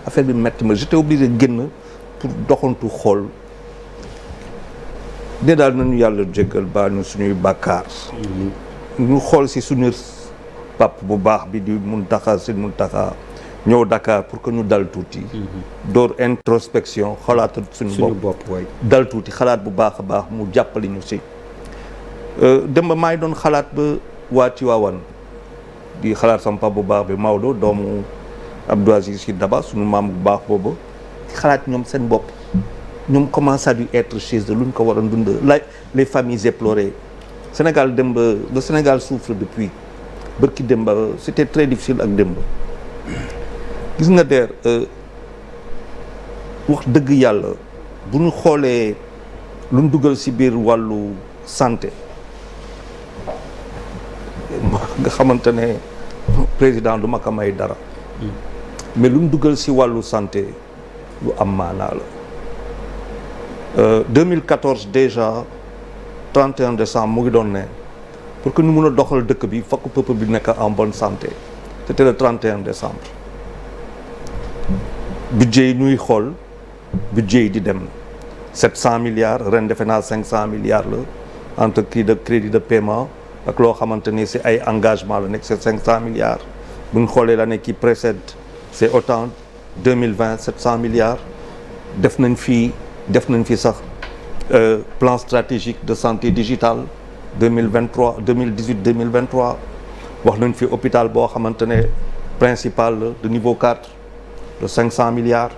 affaire bi metti ma j'étais obligé génn pour doxantu xool ne daal nañu yàlla jéggal baal ñu suñuy bàkkaar ñu xool si suñu pap bu baax bi di Muntaxa ñëw Dakar pour que ñu dal tuuti door introspection xalaat suñu bopp dal tuuti xalaat bu baax a baax mu jàppali ñu si démb maa ngi doon xalaat ba waa Tiwaawan di xalaat sama pap bu baax bi Maodo doomu Abdou Aziz Sy Dabakh suñu maam bu baax boobu xalaat ñoom seen bopp ñoom comment ça a dû être chez eux lu ñu ko war a dund les familles éplorées Sénégal démb le Sénégal souffre depuis bërki démb c'était très difficile ak démb gis nga der wax dëgg yàlla bu ñu xoolee lu ñu dugal ci biir wàllu santé nga xamante ne président du ma ko may dara mais lu ñu dugal ci wàllu santé lu am maanaa la 2014 déjà 31 décembre mu ngi doon ne pour que ñu mun a doxal dëkk bi fokk peuple bi nekk en bonne santé c'était le 31 décembre budget yi ñuy xool budget yi di dem 700 milliards ren defe naa 500 milliards la entre kii de crédit de paiement ak loo xamante ni si ay engagement la nekk c'est 500 milliards bu ñu xoolee l'année qui précède c'est autant 2020 700 milliards def nañ fi sax plan stratégique de santé digitale 2023 2018 2023 wax nañ fi hôpital boo xamante ne principal de niveau 4 de 500 milliards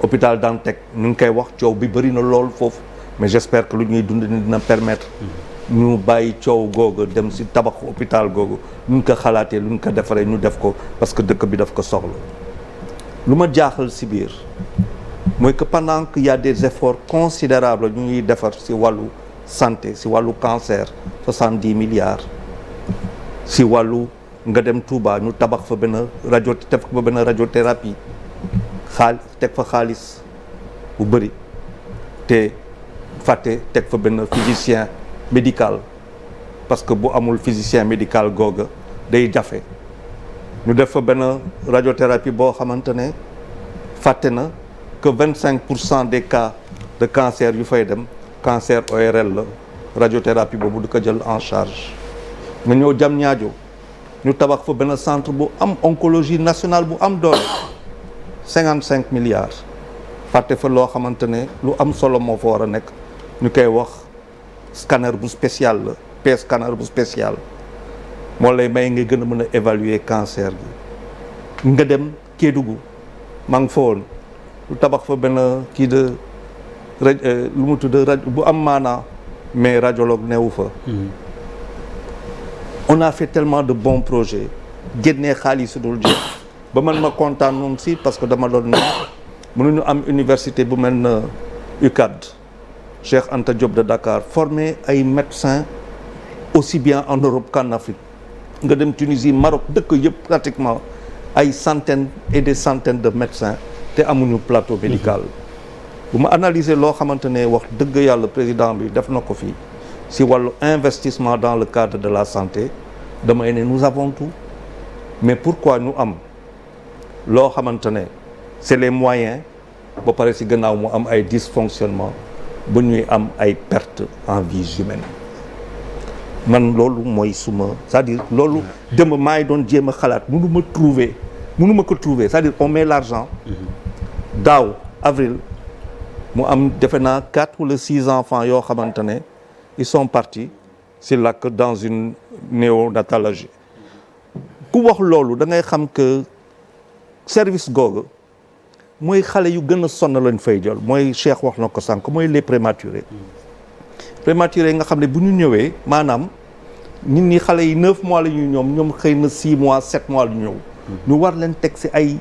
hôpital Dantec ñu ngi koy wax coow bi bëri na lool foofu mais j'espère que lu ñuy dund dina permettre ñu bàyyi coow googu dem ci tabaxu hôpital googu lu ñu ko xalaatee lu ñu ko defaree ñu def ko parce que dëkk bi daf ko soxla lu ma jaaxal ci biir mooy que pendant qu'il y a des efforts considérables ñu ngi defar ci wàllu santé ci wàllu cancer 70 milliards ci wàllu nga dem Touba ñu tabax fa benn radiothérapie teg fa xaalis bu bëri te fàtte teg fa benn physicien médical parce que bu amul physicien médical googa day jafe ñu def fa benn radiothérapie boo xamante ne fàtte na que 25% des cas de cancer yu fay dem cancer ORL la radiothérapie boobu du ko jël en charge nga ñëw jam ñaajo ñu tabax fa benn centre bu am oncologie nationale bu am doole 55 milliards fàtte fa loo xamante ne lu am solo moo fa war a nekk ñu koy wax scanner bu spécial la PET scanner bu spécial moo lay may nga gën a mën a évaluer cancer gi nga dem Kédougou maa ngi fa woon lu tabax fa benn kii de lu mu tudd rajo bu am maanaa mais radiologue newu fa on a fait tellement de bons projets génnee xaalis su dul jeex ba man ma kontaan moom si parce que dama doon ne mënuñu am université bu mel na UCAD Cheikh Anta Diop de Dakar former ay médecins aussi bien en Europe qu'en Afrique nga dem Tunisie Maroc dëkk yëpp pratiquement ay centaines et des centaines de médecins te amuñu plateau médical bu ma analyser loo xamante ne wax dëgg yàlla président bi def na ko fii si wàllu investissement dans le cadre de la santé damay ne nous avons tout mais pourquoi ñu am loo xamante ne c'est les moyens ba pare si gannaaw mu am ay dysfonctionnement ba ñuy am ay pertes en vies humaines man loolu mooy suma c'est-à-dire loolu démb maa ngi doon jéem a xalaat mënu ma ko trouver c'est-à-dire on met l'argent daaw avril mu am defe naa 4 ou 6 enfants yoo xamante ne ils sont partis si lakk dans une néonatologie ku wax loolu da ngay xam que service googu mooy xale yu gën a sonn lañ fay jël mooy Cheikh wax na ko sànq mooy les prématurés yi nga xam ne bu ñu ñëwee maanaam nit ñi xale yi 9 mois la ñuy ñoom xëy na 6 mois 7 mois lu ñëw ñu war leen teg si ay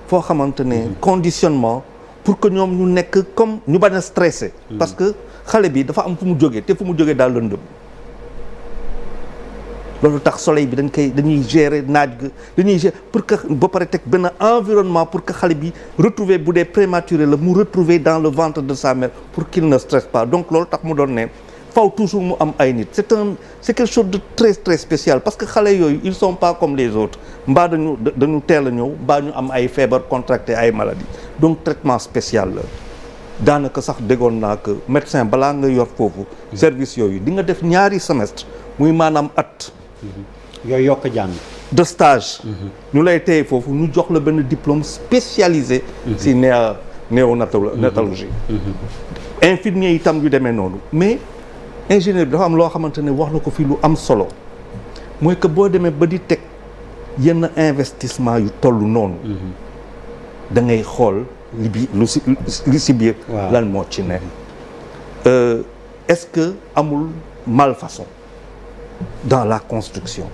foo xamante ne conditionnement pour que ñoom ñu nekk comme ñu bañ a stressé parce que xale bi dafa am fu mu jógee te fu mu jógee daal lëndëm loolu tax soleil bi dañuy gérer naaj ga dañuy gérer pour que ba pare teg benn environnement pour que xale bi retrouver bu dee prématuré la mu retrouver dans le ventre de sa mère pour qu'il ne stresse pas donc loolu tax mu doon ne faw toujours mu am ay nit c'est quelque chose de très très spécial parce que xale yooyu ils sont pas comme les autres mbaa dañu teel a ñëw mbaa ñu am ay feebar contracté ay maladies donc traitement spécial la daanaka sax déggoon naa que médecin balaa nga yor foofu service yooyu di nga def ñaari semestre muy maanaam at yooyu yokk jàng de stage ñu lay téye foofu ñu jox la benn diplôme spécialisé si néonatologie infirmier itam yu demee noonu mais ingénieur bi dafa am loo xamante ne wax na ko fii lu am solo mooy que boo demee ba di teg yenn investissement yu toll noonu da ngay xool li si biir lan moo ci ne est-ce que amul malfaçon dans la construction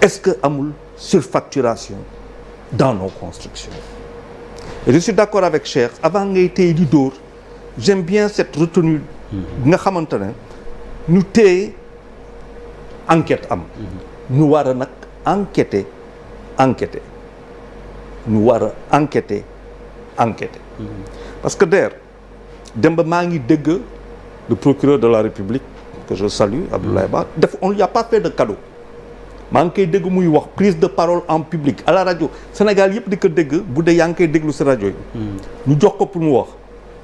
est-ce que amul surfacturation dans nos constructions et je suis d'accord avec Cheikh avant ngay téye di dóor j'aime bien cette retenue nga xamante ne ñu téye enquête am ñu war a nag enquêter ñu war a enquêter parce que der dem ba maa ngi dégg le procureur de la République que je salue Abdoulaye Ba on lui a pas fait de cadeau maa ngi koy dégg muy wax prise de parole en public à la rajo Sénégal yëpp di ko dégg bu dee yaa ngi koy déglu si rajo yi ñu jox ko pour mu wax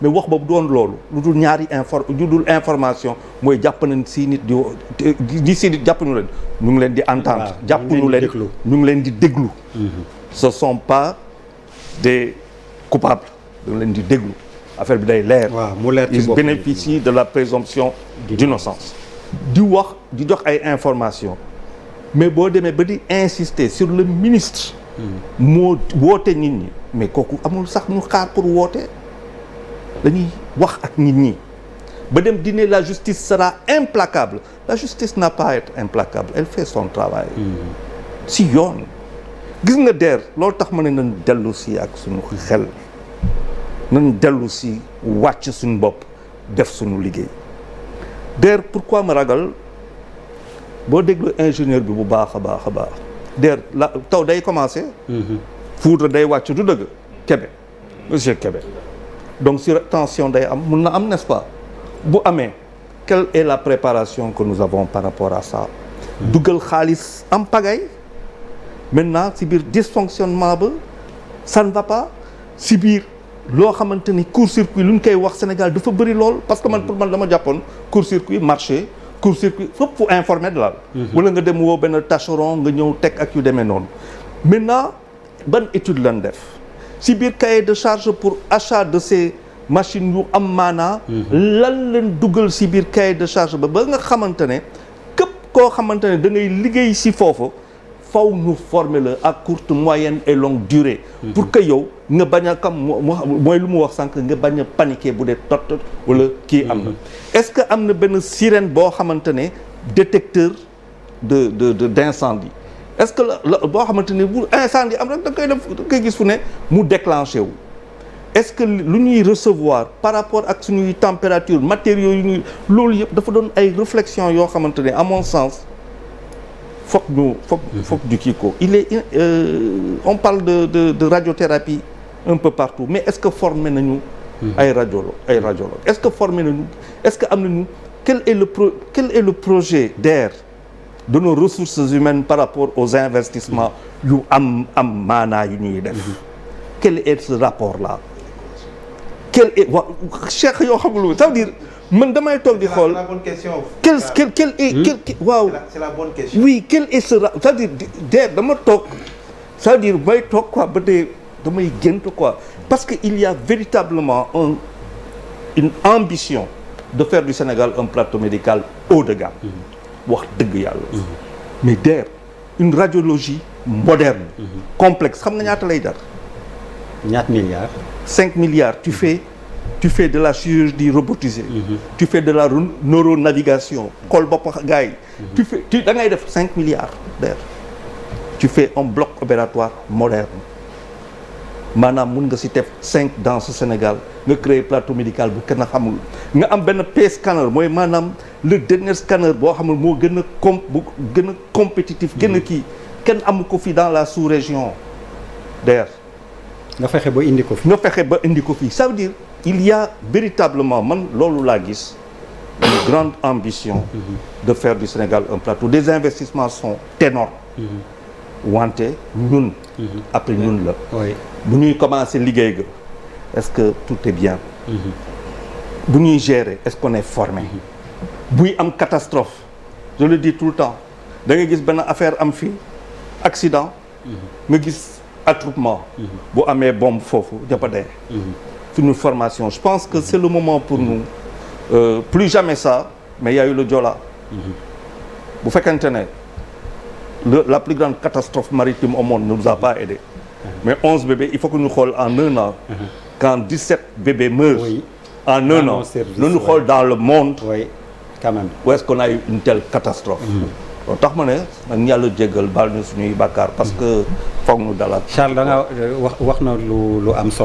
mais wax boobu doon loolu lu dul ñaari information mooy jàpp nañ si nit di si nit jàpp ñu leen ñu ngi leen di entendre jàpp ñu leen ñu ngi leen di déglu ce sont pas des coupables ñu leen di déglu affaire bi day leer ils bénéficient de la présomption d'innocence di wax di jox ay information mais boo demee ba di insister sur le ministre moo woote nit ñi mais kooku amul sax ñu xaar pour woote dañuy wax ak nit ñi ba dem dîner la justice sera implacable la justice n'a pas à être implacable elle fait son travail si yoon gis nga der loolu tax ma ne nañ dellu si ak suñu xel nañ dellu si wàcc suñu bopp def suñu liggéey der pourquoi ma ragal boo déglu ingénieur bi bu baax a baax a baax der la taw day commencer foudre day wàcc du dëgg Kébé monsieur Kébé donc surtension day am mun na am n'est-ce pas bu amee quelle est la préparation que nous avons par rapport à ça dugal xaalis am pagaille maintenant si biir dysfonctionnement ba ça ne va pas si biir loo xamante ni court-circuit lu ñu koy wax Sénégal dafa bëri lool parce que man pour man dama jàppoon court-circuit marché court-circuit fépp fu informel daal wala nga dem woo benn tâcheron nga ñëw teg ak yu demee noonu maintenant ban étude lañ def si biir cahier de charge pour achat de ces machines yu am maanaa lan leen dugal si biir cahier de charge ba nga xamante ne képp koo xamante ne da ngay liggéey si foofu faw ñu former la à courte moyenne et longue durée pour que yow nga bañ a kam mooy lu mu wax sànq nga bañ a paniquer bu dee tot wala kii am na est-ce que am na benn sirène boo xamante ne détecteur d'incendie est-ce que la boo xamante ne bu incendie am rek da koy gis fu ne mu déclenché wu est-ce que lu ñuy recevoir par rapport ak suñuy température matériaux yu ñuy loolu yëpp dafa doon ay réflexion yoo xamante ne à mon sens foog ñu kii ko il est on parle de radiothérapie un peu partout mais est-ce que formé nañu ay radiologue est-ce que formé nañu est-ce que am nañu quel est le projet DER de nos ressources humaines par rapport aux investissements yu am maanaa yu ñuy def quel est ce rapport-là quel est Cheikh yoo xamul ça veut dire man damay toog di xool. c'est la bonne question. quel est waaw. c'est la bonne question. oui quel est ce c'est-à-dire DER dama toog c'est-à-dire may toog quoi ba dee damay gént quoi parce que il y a véritablement une ambition de faire du Sénégal un plateau médical haut de gamme. wax dëgg yàlla. mais DER une radiologie moderne. complexe xam nga ñaata lay jar. ñaata milliards. 5 milliards tu fais de la chirurgie robotisée. tu fais de la neuronavigation. xool bopp gars yi. da ngay def 5 milliards DER. tu fais un bloc opératoire moderne maanaam mun nga si def 5 dans ce Sénégal nga créer plateau médical bu kenn xamul nga am benn P-scanner mooy maanaam le dernier scanner boo xamul moo gën a compétitif gën a kii kenn amu ko fi dans la sous-région DER. nga fexe ba indi ko fi. ça veut dire il y a véritablement man loolu laa gis une grande ambition de faire du Sénégal un plateau. Des investissements sont énormes. wante ñun. après ñun la. oui bu ñuy commencer liggéey ga est-ce que tout est bien. bu ñuy gérer est-ce qu'on est formé. buy am catastrophe je le dis tout le temps da ngay gis benn affaire am fii accident. nga gis attroupement. bu amee bombe foofu dafa dee. suñu formation je pense que c'est le moment pour nous plus jamais ça mais il y a eu le Joola. bu fekkente ne la plus grande catastrophe maritime au monde ne nous a pas aidé. mais 11 bébés il faut que ñu xool en un an. quand 17 bébés meurent. oui. en un an ñu xool dans le monde. oui quand même. où est-ce qu'on a eu une telle catastrophe. loolu tax ma ne nag yàlla jéggal baal ñu suñuy bàkkaar parce que foog ñu dalaat. Charles da nga wax na lu am solo.